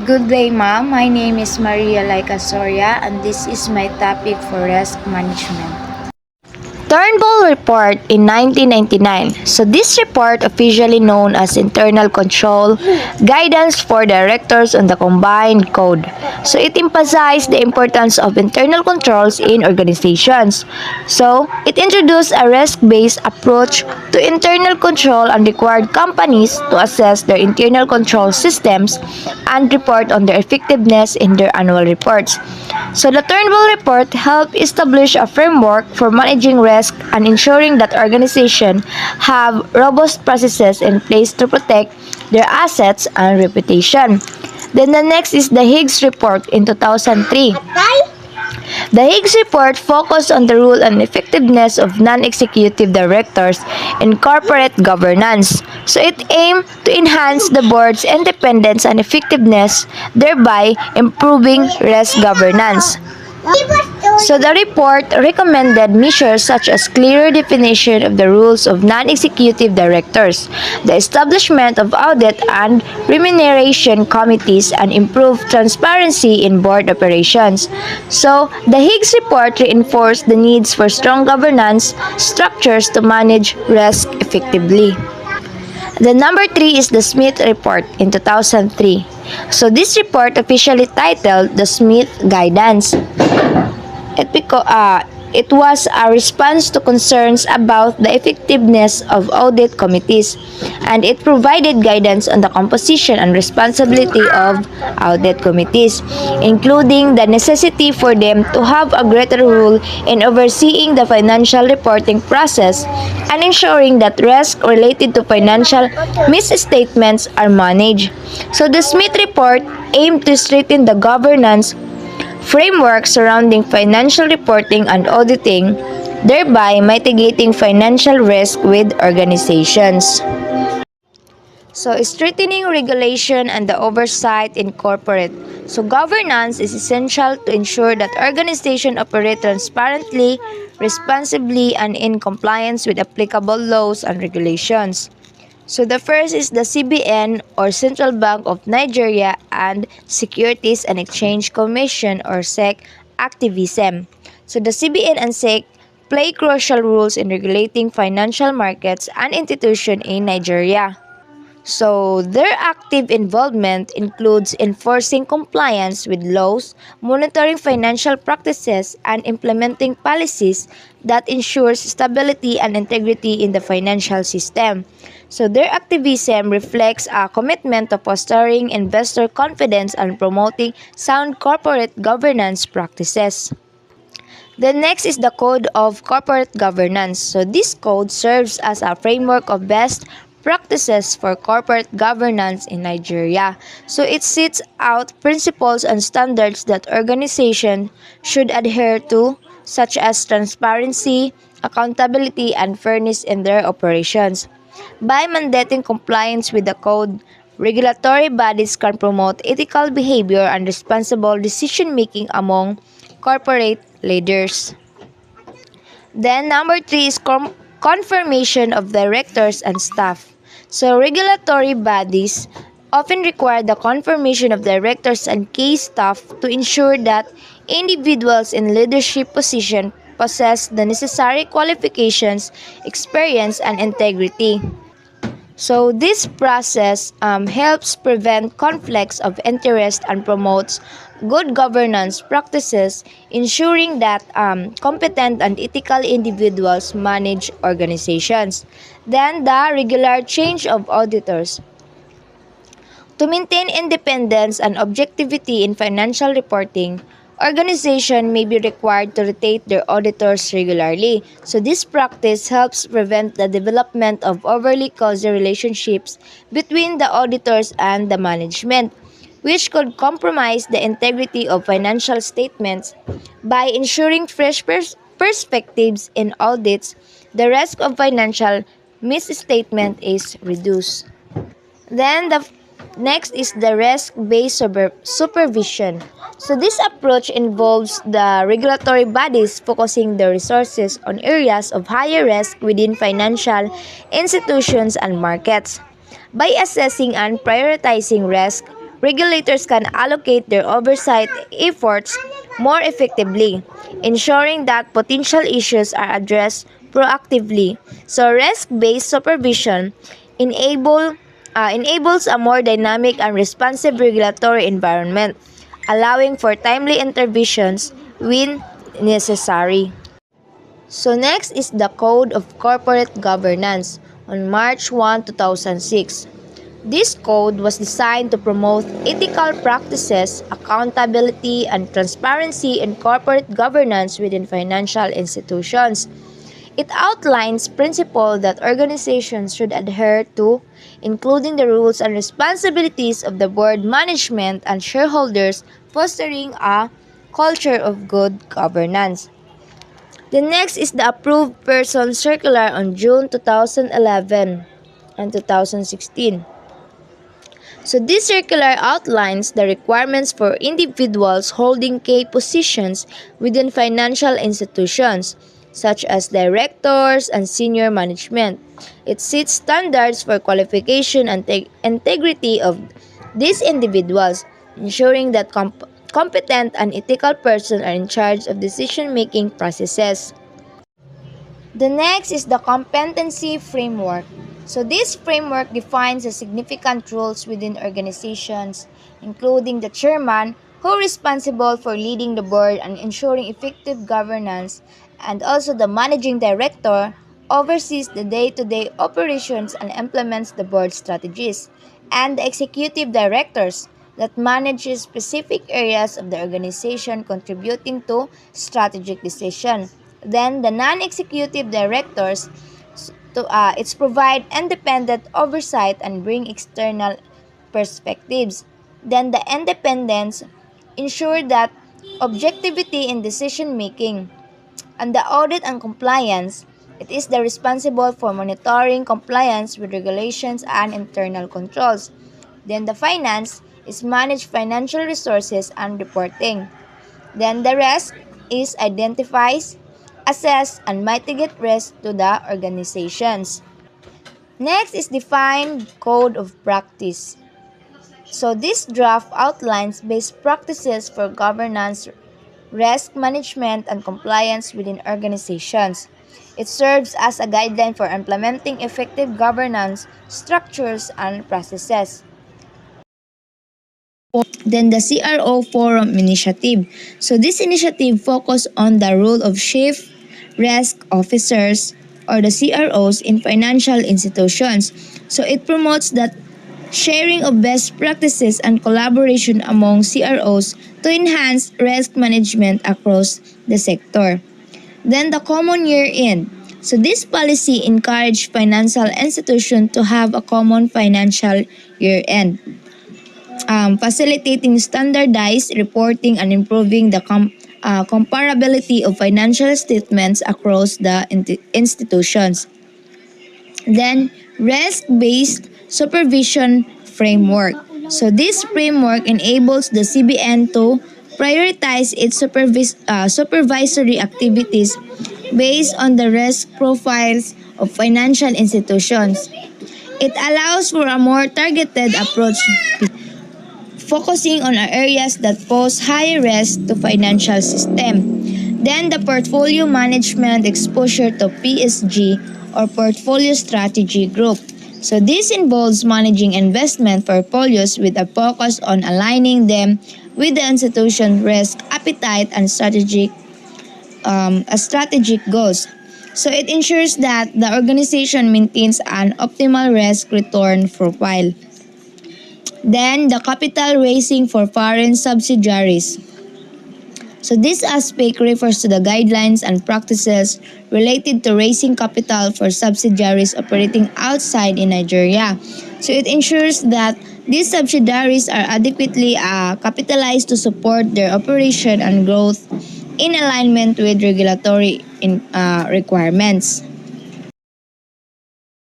Good day, ma'am. My name is Maria Laika Soria, and this is my topic for risk management. Turnbull Report in 1999. So this report, officially known as Internal Control Guidance for Directors on the Combined Code. So it emphasized the importance of internal controls in organizations. So it introduced a risk-based approach to internal control and required companies to assess their internal control systems and report on their effectiveness in their annual reports. So the Turnbull Report helped establish a framework for managing risk and ensuring that organizations have robust processes in place to protect their assets and reputation. Then the next is the Higgs Report in 2003. The Higgs report focused on the role and effectiveness of non-executive directors in corporate governance. So it aimed to enhance the board's independence and effectiveness, thereby improving risk governance. So the report recommended measures such as clearer definition of the rules of non-executive directors, the establishment of audit and remuneration committees, and improved transparency in board operations. So the Higgs report reinforced the needs for strong governance structures to manage risk effectively. The number three is the Smith Report in 2003. So this report, officially titled the Smith Guidance, it was a response to concerns about the effectiveness of audit committees, and it provided guidance on the composition and responsibility of audit committees, including the necessity for them to have a greater role in overseeing the financial reporting process and ensuring that risks related to financial misstatements are managed. So the Smith Report aimed to strengthen the governance framework surrounding financial reporting and auditing, thereby mitigating financial risk with organizations. So, strengthening regulation and the oversight in corporate. So, governance is essential to ensure that organizations operate transparently, responsibly, and in compliance with applicable laws and regulations. So the first is the CBN or Central Bank of Nigeria and Securities and Exchange Commission or SEC activism. So the CBN and SEC play crucial roles in regulating financial markets and institutions in Nigeria. So, their active involvement includes enforcing compliance with laws, monitoring financial practices, and implementing policies that ensures stability and integrity in the financial system. So, their activism reflects a commitment to fostering investor confidence and promoting sound corporate governance practices. The next is the Code of Corporate Governance. So this code serves as a framework of best practices for corporate governance in Nigeria. So it sets out principles and standards that organizations should adhere to, such as transparency, accountability, and fairness in their operations. By mandating compliance with the code, regulatory bodies can promote ethical behavior and responsible decision making among corporate leaders. Then number three is confirmation of directors and staff. So regulatory bodies often require the confirmation of directors and key staff to ensure that individuals in leadership position possess the necessary qualifications, experience, and integrity. So this process helps prevent conflicts of interest and promotes good governance practices, ensuring that competent and ethical individuals manage organizations. Then the regular change of auditors. To maintain independence and objectivity in financial reporting, organizations may be required to rotate their auditors regularly. So this practice helps prevent the development of overly cozy relationships between the auditors and the management, which could compromise the integrity of financial statements. By ensuring fresh perspectives in audits, the risk of financial misstatement is reduced. Then the next is the risk-based supervision. So this approach involves the regulatory bodies focusing their resources on areas of higher risk within financial institutions and markets. By assessing and prioritizing risk, regulators can allocate their oversight efforts more effectively, ensuring that potential issues are addressed proactively. So risk-based supervision enables a more dynamic and responsive regulatory environment, allowing for timely interventions when necessary. So next is the Code of Corporate Governance on March 1, 2006. This code was designed to promote ethical practices, accountability, and transparency in corporate governance within financial institutions. It outlines principles that organizations should adhere to, including the rules and responsibilities of the board, management, and shareholders, fostering a culture of good governance. The next is the Approved Person Circular on June 2011 and 2016. So this circular outlines the requirements for individuals holding key positions within financial institutions, such as directors and senior management. It sets standards for qualification and integrity of these individuals, ensuring that competent and ethical persons are in charge of decision-making processes. The next is the competency framework. So this framework defines the significant roles within organizations, including the chairman, who is responsible for leading the board and ensuring effective governance, and also the managing director oversees the day-to-day operations and implements the board strategies, and the executive directors that manages specific areas of the organization contributing to strategic decision. Then the non-executive directors it's provide independent oversight and bring external perspectives. Then the independence ensure that objectivity in decision making. And the audit and compliance, it is the responsible for monitoring compliance with regulations and internal controls. Then the finance is manage financial resources and reporting. Then the rest is identifies, assess, and mitigate risk to the organizations. Next is define code of practice. So this draft outlines best practices for governance, risk management, and compliance within organizations. It serves as a guideline for implementing effective governance structures and processes. Then the CRO Forum Initiative. So this initiative focuses on the role of chief risk officers or the CROs in financial institutions. So it promotes that sharing of best practices and collaboration among CROs to enhance risk management across the sector. Then the common year-end. So this policy encouraged financial institutions to have a common financial year-end, facilitating standardized reporting and improving the comparability of financial statements across the institutions. Then, risk-based supervision framework. So this framework enables the CBN to prioritize its supervisory activities based on the risk profiles of financial institutions. It allows for a more targeted approach, focusing on areas that pose high risk to financial system. Then the portfolio management exposure to PSG or portfolio strategy group. So this involves managing investment portfolios with a focus on aligning them with the institution risk appetite and strategic goals. So it ensures that the organization maintains an optimal risk return profile. Then, the capital raising for foreign subsidiaries. So this aspect refers to the guidelines and practices related to raising capital for subsidiaries operating outside in Nigeria. So it ensures that these subsidiaries are adequately capitalized to support their operation and growth in alignment with regulatory requirements.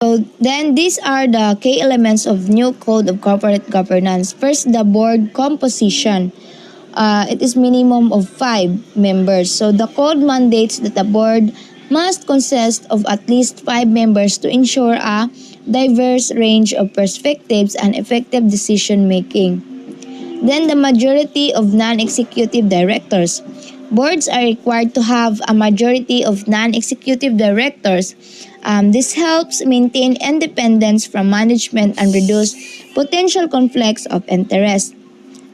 So then these are the key elements of new code of corporate governance. First, the board composition. It is minimum of 5 members. So the code mandates that the board must consist of at least 5 members to ensure a diverse range of perspectives and effective decision making. Then the majority of non-executive directors. Boards are required to have a majority of non-executive directors. This helps maintain independence from management and reduce potential conflicts of interest.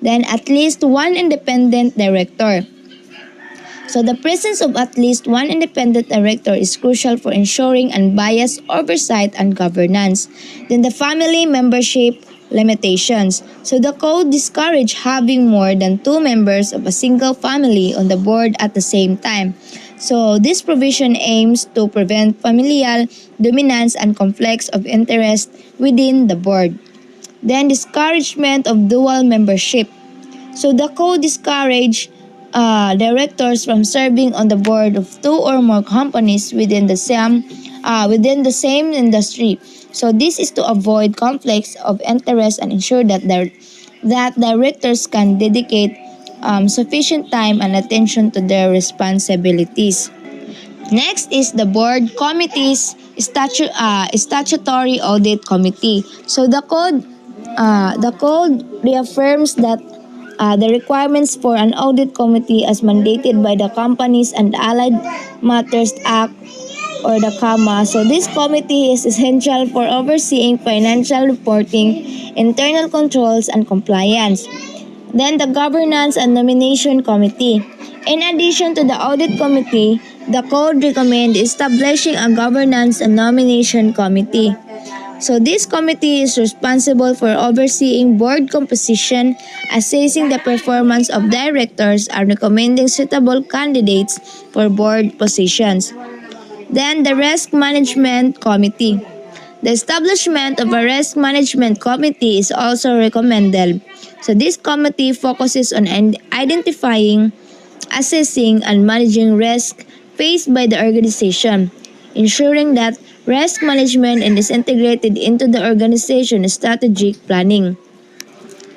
Then at least one independent director. So the presence of at least one independent director is crucial for ensuring unbiased oversight and governance. Then the family membership limitations. So the code discourages having more than two members of a single family on the board at the same time. So this provision aims to prevent familial dominance and conflicts of interest within the board. Then discouragement of dual membership. So the code discourage directors from serving on the board of two or more companies within the same industry. So this is to avoid conflicts of interest and ensure that directors can dedicate sufficient time and attention to their responsibilities. Next is the board committee's statutory audit committee. So the code reaffirms that the requirements for an audit committee as mandated by the Companies and Allied Matters Act or the CAMA. So this committee is essential for overseeing financial reporting, internal controls, and compliance. Then the Governance and Nomination Committee. In addition to the Audit Committee, the Code recommends establishing a Governance and Nomination Committee. So this committee is responsible for overseeing board composition, assessing the performance of directors, and recommending suitable candidates for board positions. Then the Risk Management Committee. The establishment of a risk management committee is also recommended. So this committee focuses on identifying, assessing, and managing risk faced by the organization, ensuring that risk management is integrated into the organization's strategic planning.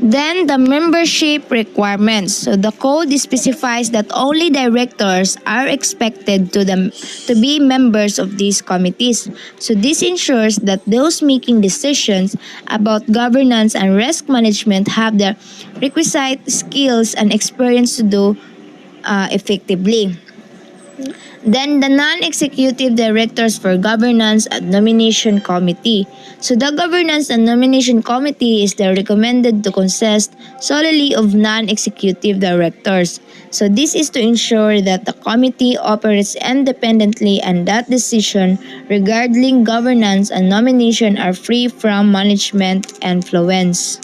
Then the membership requirements. So the code specifies that only directors are expected to be members of these committees. So this ensures that those making decisions about governance and risk management have the requisite skills and experience to do effectively. Then the non-executive directors for Governance and Nomination Committee. So the Governance and Nomination Committee is recommended to consist solely of non-executive directors. So this is to ensure that the committee operates independently and that decisions regarding governance and nomination are free from management influence.